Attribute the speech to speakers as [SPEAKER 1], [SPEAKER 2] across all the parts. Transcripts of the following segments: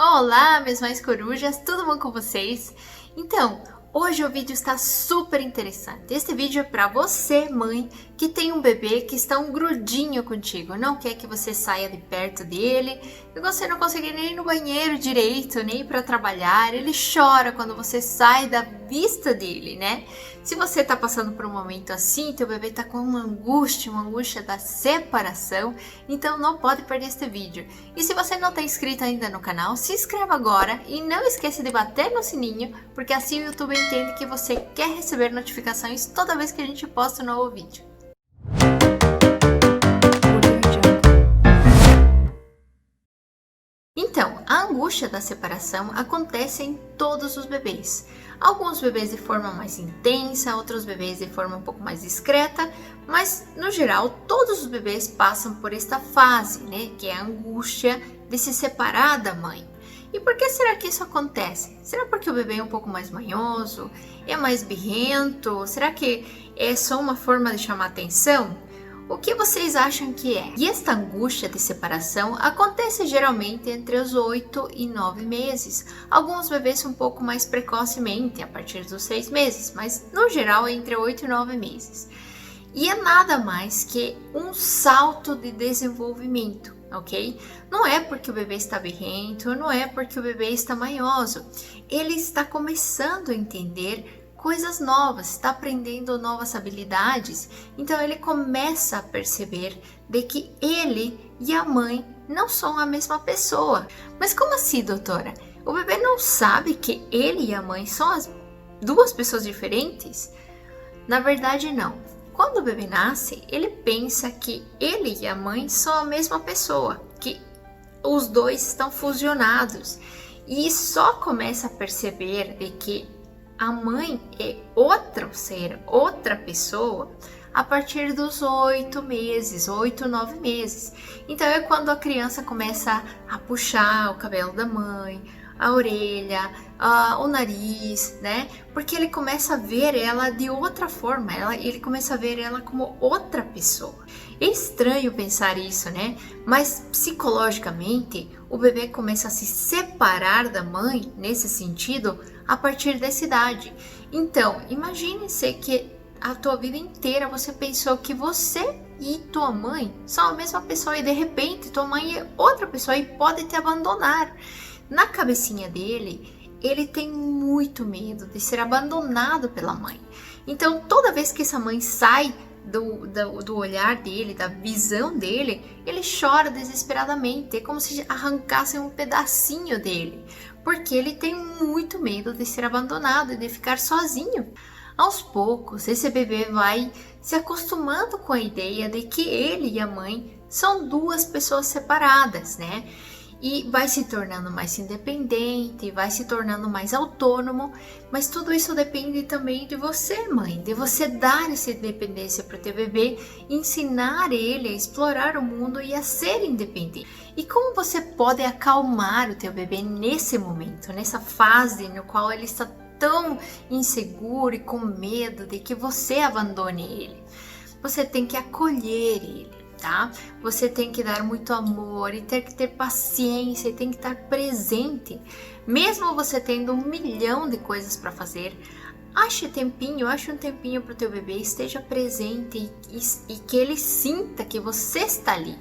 [SPEAKER 1] Olá, meus mais corujas, tudo bom com vocês? Então, hoje o vídeo está super interessante. Este vídeo é para você, mãe, que tem um bebê que está um grudinho contigo, não quer que você saia de perto dele, e você não consegue nem ir no banheiro direito, nem para trabalhar, ele chora quando você sai da vista dele, né? Se você está passando por um momento assim, teu bebê está com uma angústia da separação, então não pode perder este vídeo. E se você não está inscrito ainda no canal, se inscreva agora e não esqueça de bater no sininho, porque assim o YouTube entende que você quer receber notificações toda vez que a gente posta um novo vídeo. Então, a angústia da separação acontece em todos os bebês. Alguns bebês de forma mais intensa, outros bebês de forma um pouco mais discreta, mas no geral todos os bebês passam por esta fase, né, que é a angústia de se separar da mãe. E por que será que isso acontece? Será porque o bebê é um pouco mais manhoso? É mais birrento? Será que é só uma forma de chamar atenção? O que vocês acham que é? E esta angústia de separação acontece geralmente entre os 8 e 9 meses. Alguns bebês um pouco mais precocemente, a partir dos 6 meses, mas no geral é entre 8 e 9 meses. E é nada mais que um salto de desenvolvimento, ok? Não é porque o bebê está birrento, não é porque o bebê está manhoso. Ele está começando a entender coisas novas, está aprendendo novas habilidades, então ele começa a perceber de que ele e a mãe não são a mesma pessoa. Mas como assim, doutora? O bebê não sabe que ele e a mãe são as duas pessoas diferentes? Na verdade, não. Quando o bebê nasce, ele pensa que ele e a mãe são a mesma pessoa, que os dois estão fusionados, e só começa a perceber de que a mãe é outro ser, outra pessoa, a partir dos 8 meses, 8, 9 meses. Então é quando a criança começa a puxar o cabelo da mãe, a orelha, o nariz, né? Porque ele começa a ver ela de outra forma, ele começa a ver ela como outra pessoa. É estranho pensar isso, né? Mas psicologicamente, o bebê começa a se separar da mãe, nesse sentido, a partir dessa idade. Então, imagine-se que a tua vida inteira você pensou que você e tua mãe são a mesma pessoa e de repente tua mãe é outra pessoa e pode te abandonar. Na cabecinha dele, ele tem muito medo de ser abandonado pela mãe. Então, toda vez que essa mãe sai do olhar dele, da visão dele, ele chora desesperadamente. É como se arrancassem um pedacinho dele, porque ele tem muito medo de ser abandonado e de ficar sozinho. Aos poucos, esse bebê vai se acostumando com a ideia de que ele e a mãe são duas pessoas separadas, né? E vai se tornando mais independente, vai se tornando mais autônomo, mas tudo isso depende também de você, mãe, de você dar essa independência para o teu bebê, ensinar ele a explorar o mundo e a ser independente. E como você pode acalmar o teu bebê nesse momento, nessa fase no qual ele está tão inseguro e com medo de que você abandone ele? Você tem que acolher ele. Tá? Você tem que dar muito amor e tem que ter paciência e tem que estar presente. Mesmo você tendo 1 milhão de coisas para fazer, ache um tempinho para o teu bebê, esteja presente e que ele sinta que você está ali.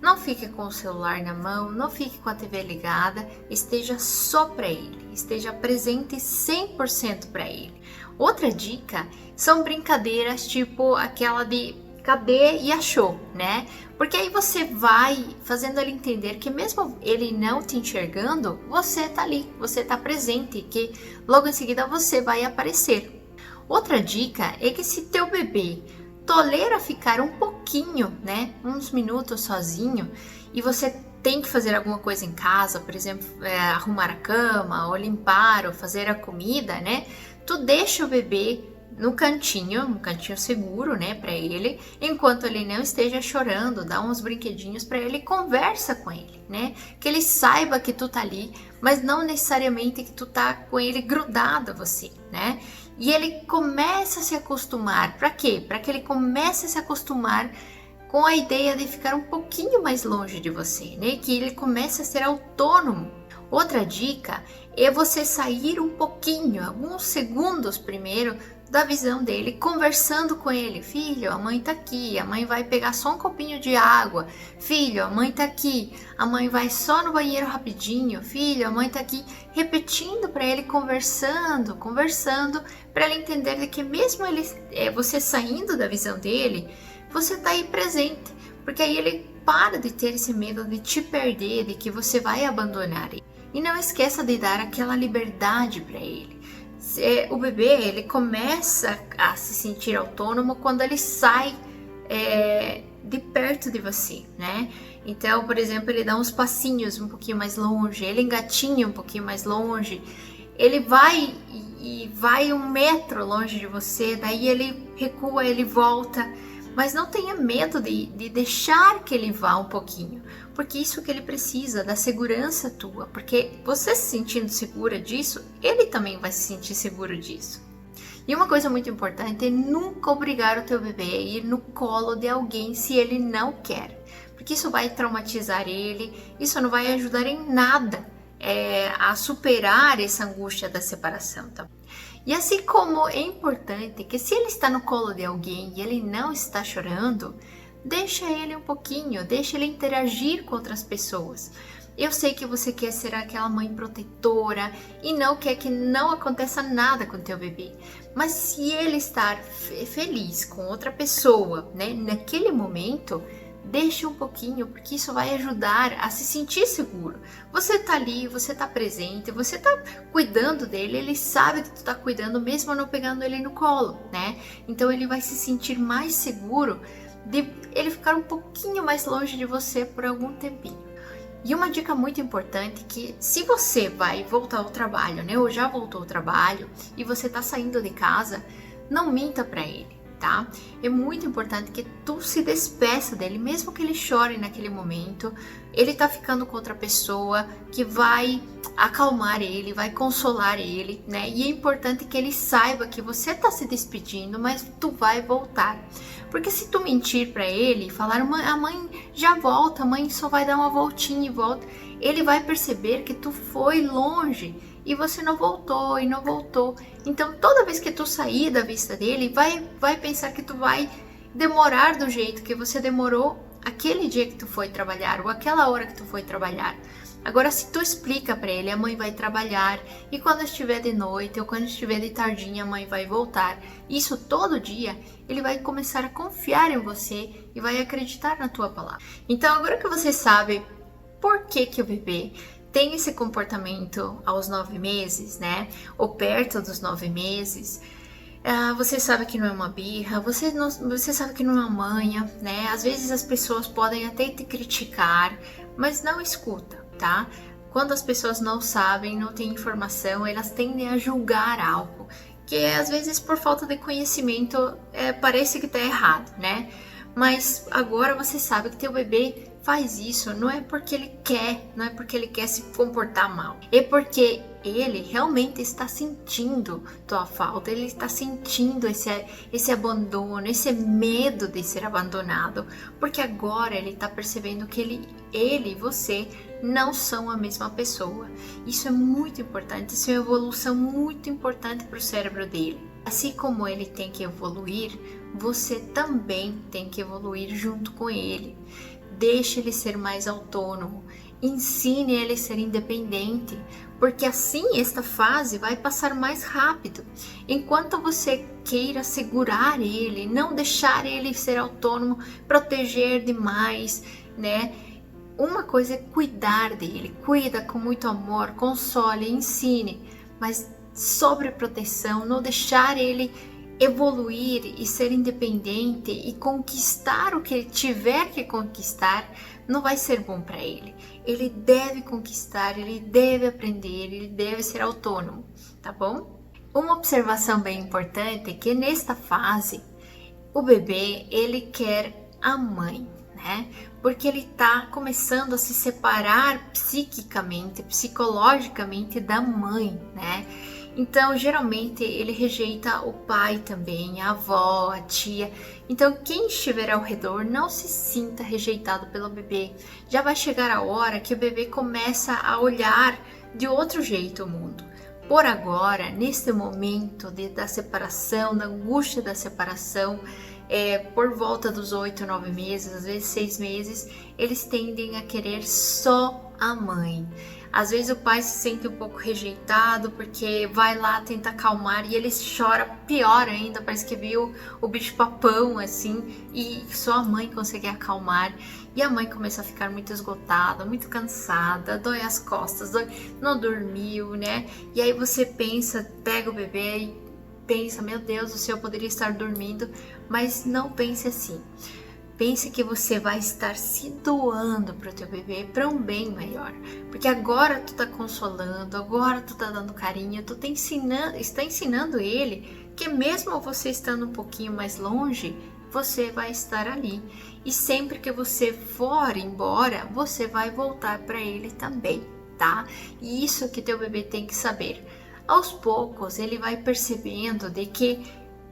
[SPEAKER 1] Não fique com o celular na mão, não fique com a TV ligada, esteja só para ele, esteja presente 100% para ele. Outra dica são brincadeiras tipo aquela de cadê e achou, né? Porque aí você vai fazendo ele entender que mesmo ele não te enxergando, você tá ali, você tá presente, que logo em seguida você vai aparecer. Outra dica é que se teu bebê tolera ficar um pouquinho, né, uns minutos sozinho, e você tem que fazer alguma coisa em casa, por exemplo, arrumar a cama, ou limpar, ou fazer a comida, né? Tu deixa o bebê no cantinho, um cantinho seguro, né, para ele, enquanto ele não esteja chorando, dá uns brinquedinhos para ele, conversa com ele, né, que ele saiba que tu tá ali, mas não necessariamente que tu tá com ele grudado a você, né, e ele começa a se acostumar. Para quê? Para que ele comece a se acostumar com a ideia de ficar um pouquinho mais longe de você, né, que ele comece a ser autônomo. Outra dica é você sair um pouquinho, alguns segundos primeiro, da visão dele, conversando com ele. Filho, a mãe tá aqui, a mãe vai pegar só um copinho de água. Filho, a mãe tá aqui, a mãe vai só no banheiro rapidinho. Filho, a mãe tá aqui, repetindo para ele, conversando, para ele entender de que mesmo você saindo da visão dele, você tá aí presente, porque aí ele para de ter esse medo de te perder, de que você vai abandonar ele. E não esqueça de dar aquela liberdade para ele. O bebê, ele começa a se sentir autônomo quando ele sai de perto de você, né? Então, por exemplo, ele dá uns passinhos um pouquinho mais longe, ele engatinha um pouquinho mais longe, ele vai e vai 1 metro longe de você, daí ele recua, ele volta. Mas não tenha medo de deixar que ele vá um pouquinho, porque isso que ele precisa, da segurança tua, porque você se sentindo segura disso, ele também vai se sentir seguro disso. E uma coisa muito importante é nunca obrigar o teu bebê a ir no colo de alguém se ele não quer, porque isso vai traumatizar ele, isso não vai ajudar em nada a superar essa angústia da separação, tá? E assim como é importante que se ele está no colo de alguém e ele não está chorando, deixa ele um pouquinho, deixa ele interagir com outras pessoas. Eu sei que você quer ser aquela mãe protetora e não quer que não aconteça nada com teu bebê. Mas se ele estar feliz com outra pessoa, né, naquele momento, deixa um pouquinho, porque isso vai ajudar a se sentir seguro. Você tá ali, você tá presente, você tá cuidando dele, ele sabe que tu tá cuidando mesmo não pegando ele no colo, né? Então ele vai se sentir mais seguro de ele ficar um pouquinho mais longe de você por algum tempinho. E uma dica muito importante que se você vai voltar ao trabalho, né, ou já voltou ao trabalho e você tá saindo de casa, não minta para ele. Tá? É muito importante que tu se despeça dele, mesmo que ele chore naquele momento. Ele tá ficando com outra pessoa que vai acalmar ele, vai consolar ele, né? E é importante que ele saiba que você tá se despedindo, mas tu vai voltar. Porque se tu mentir para ele e falar, a mãe já volta, a mãe só vai dar uma voltinha e volta, ele vai perceber que tu foi longe e você não voltou e não voltou. Então toda vez que tu sair da vista dele, vai pensar que tu vai demorar do jeito que você demorou aquele dia que tu foi trabalhar ou aquela hora que tu foi trabalhar. Agora, se tu explica para ele, a mãe vai trabalhar e quando estiver de noite ou quando estiver de tardinha, a mãe vai voltar. Isso todo dia, ele vai começar a confiar em você e vai acreditar na tua palavra. Então, agora que você sabe por que o bebê tem esse comportamento aos 9 meses, né? Ou perto dos 9 meses. Você sabe que não é uma birra, você sabe que não é uma manha, né? Às vezes as pessoas podem até te criticar, mas não escuta, tá? Quando as pessoas não sabem, não têm informação, elas tendem a julgar algo, que às vezes por falta de conhecimento parece que tá errado, né? Mas agora você sabe que teu bebê faz isso, não é porque ele quer, não é porque ele quer se comportar mal, é porque ele realmente está sentindo tua falta, ele está sentindo esse abandono, esse medo de ser abandonado, porque agora ele está percebendo que ele e você não são a mesma pessoa. Isso é muito importante, isso é uma evolução muito importante para o cérebro dele. Assim como ele tem que evoluir, você também tem que evoluir junto com ele. Deixe ele ser mais autônomo, ensine ele a ser independente, porque assim esta fase vai passar mais rápido. Enquanto você queira segurar ele, não deixar ele ser autônomo, proteger demais, né? Uma coisa é cuidar dele, cuida com muito amor, console, ensine, mas sobre proteção, não deixar ele evoluir e ser independente e conquistar o que ele tiver que conquistar, não vai ser bom para ele. Ele deve conquistar, ele deve aprender, ele deve ser autônomo, tá bom? Uma observação bem importante é que nesta fase, o bebê, ele quer a mãe, né? Porque ele tá começando a se separar psiquicamente, psicologicamente da mãe, né? Então, geralmente, ele rejeita o pai também, a avó, a tia. Então, quem estiver ao redor, não se sinta rejeitado pelo bebê. Já vai chegar a hora que o bebê começa a olhar de outro jeito o mundo. Por agora, nesse momento da separação, da angústia da separação, por volta dos 8, 9 meses, às vezes 6 meses, eles tendem a querer só a mãe. Às vezes o pai se sente um pouco rejeitado porque vai lá, tenta acalmar e ele chora pior ainda, parece que viu o bicho papão assim, e só a mãe consegue acalmar. E a mãe começa a ficar muito esgotada, muito cansada, dói as costas, não dormiu, né? E aí você pensa, pega o bebê e pensa, meu Deus do céu, eu poderia estar dormindo, mas não pense assim. Pense que você vai estar se doando para o teu bebê para um bem maior, porque agora tu tá consolando, agora tu tá dando carinho, tu está ensinando ele que mesmo você estando um pouquinho mais longe, você vai estar ali, e sempre que você for embora, você vai voltar para ele também, tá? E isso que teu bebê tem que saber. Aos poucos ele vai percebendo de que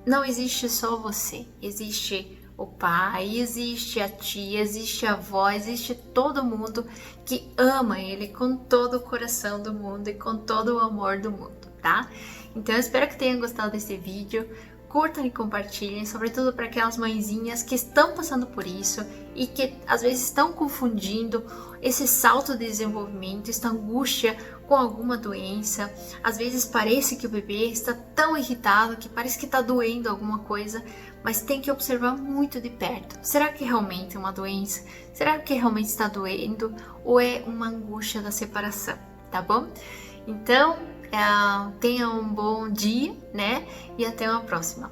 [SPEAKER 1] não existe só você, existe o pai, existe a tia, existe a avó, existe todo mundo que ama ele com todo o coração do mundo e com todo o amor do mundo, tá? Então eu espero que tenham gostado desse vídeo, curtam e compartilhem, sobretudo para aquelas mãezinhas que estão passando por isso e que às vezes estão confundindo esse salto de desenvolvimento, essa angústia com alguma doença. Às vezes parece que o bebê está tão irritado que parece que está doendo alguma coisa, mas tem que observar muito de perto. Será que realmente é uma doença? Será que realmente está doendo? Ou é uma angústia da separação? Tá bom? Então, tenha um bom dia, né? E até uma próxima.